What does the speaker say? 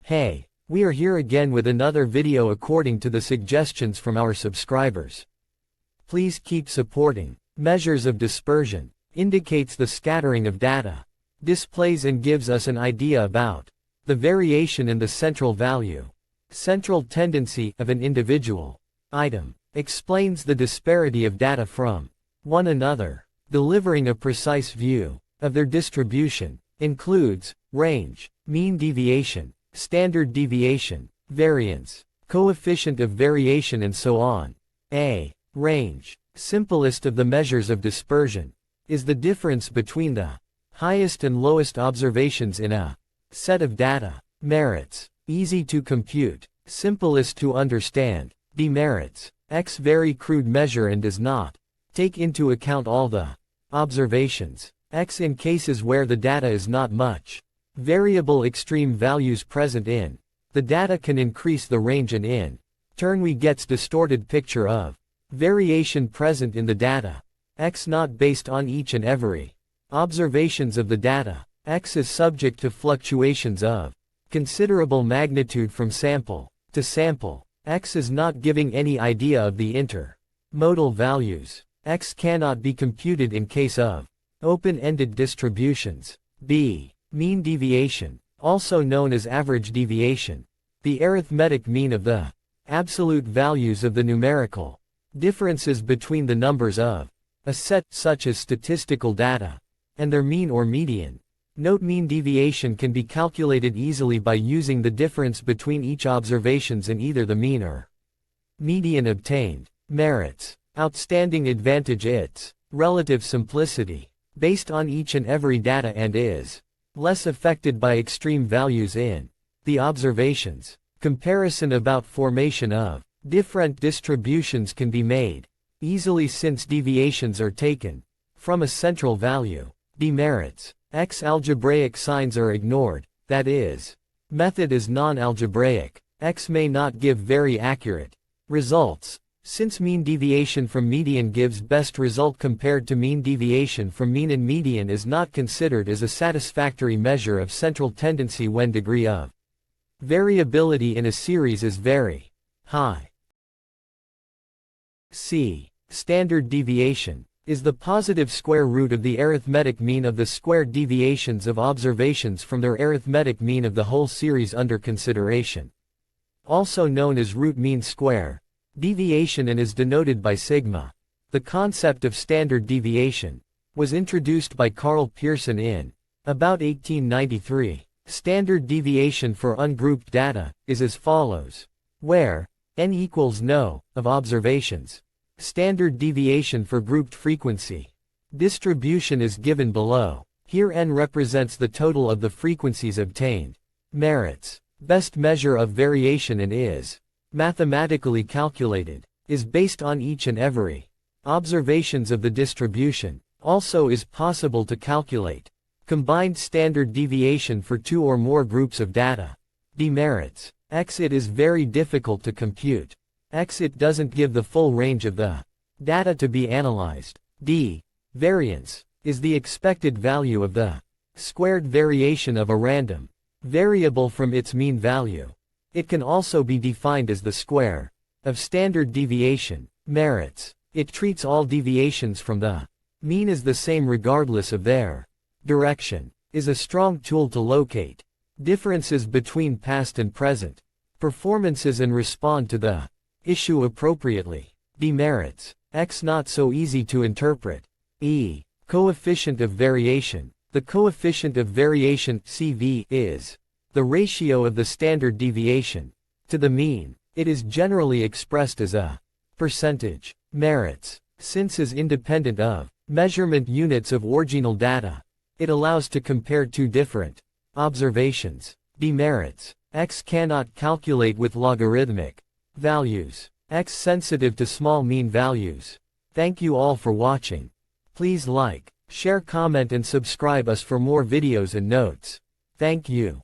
Hey, we are here again with another video according to the suggestions from our subscribers. Please keep supporting. Measures of dispersion indicates the scattering of data, displays and gives us an idea about the variation in the central value, central tendency of an individual item, explains the disparity of data from one another, delivering a precise view of their distribution, includes range, mean deviation, standard deviation, variance, coefficient of variation and so on. Range, simplest of the measures of dispersion, is the difference between the highest and lowest observations in a set of data. Merits, easy to compute, simplest to understand. Demerits, X very crude measure and does not take into account all the observations. X in cases where the data is not much variable extreme values present in the data can increase the range and in turn we gets distorted picture of variation present in the data. X not based on each and every observations of the data. X is subject to fluctuations of considerable magnitude from sample to sample. X is not giving any idea of the inter-modal values. X cannot be computed in case of open-ended distributions. Mean deviation, also known as average deviation, the arithmetic mean of the absolute values of the numerical differences between the numbers of a set, such as statistical data, and their mean or median. Note mean deviation can be calculated easily by using the difference between each observations and either the mean or median obtained. Merits, outstanding advantage its relative simplicity, based on each and every data and is less affected by extreme values in the observations. Comparison about formation of different distributions can be made easily since deviations are taken from a central value. Demerits, X algebraic signs are ignored, that is, method is non-algebraic. X may not give very accurate results, since mean deviation from median gives best result compared to mean deviation from mean, and median is not considered as a satisfactory measure of central tendency when degree of variability in a series is very high. Standard deviation is the positive square root of the arithmetic mean of the squared deviations of observations from their arithmetic mean of the whole series under consideration. Also known as root mean square deviation and is denoted by sigma. The concept of standard deviation was introduced by Carl Pearson in about 1893. Standard deviation for ungrouped data is as follows, where n equals no of observations. Standard deviation for grouped frequency distribution is given below. Here n represents the total of the frequencies obtained. Merits, best measure of variation and is mathematically calculated, is based on each and every observations of the distribution. Also is possible to calculate combined standard deviation for two or more groups of data. Demerits, X it is very difficult to compute. X it doesn't give the full range of the data to be analyzed. Variance is the expected value of the squared variation of a random variable from its mean value. It can also be defined as the square of standard deviation. Merits, it treats all deviations from the mean as the same regardless of their direction, is a strong tool to locate differences between past and present performances and respond to the issue appropriately. Demerits, X not so easy to interpret. Coefficient of variation. The coefficient of variation, CV, is the ratio of the standard deviation to the mean. It is generally expressed as a percentage. Merits, since is independent of measurement units of original data, it allows to compare two different observations. Demerits, X cannot calculate with logarithmic values. X sensitive to small mean values. Thank you all for watching. Please like, share, comment and subscribe us for more videos and notes. Thank you.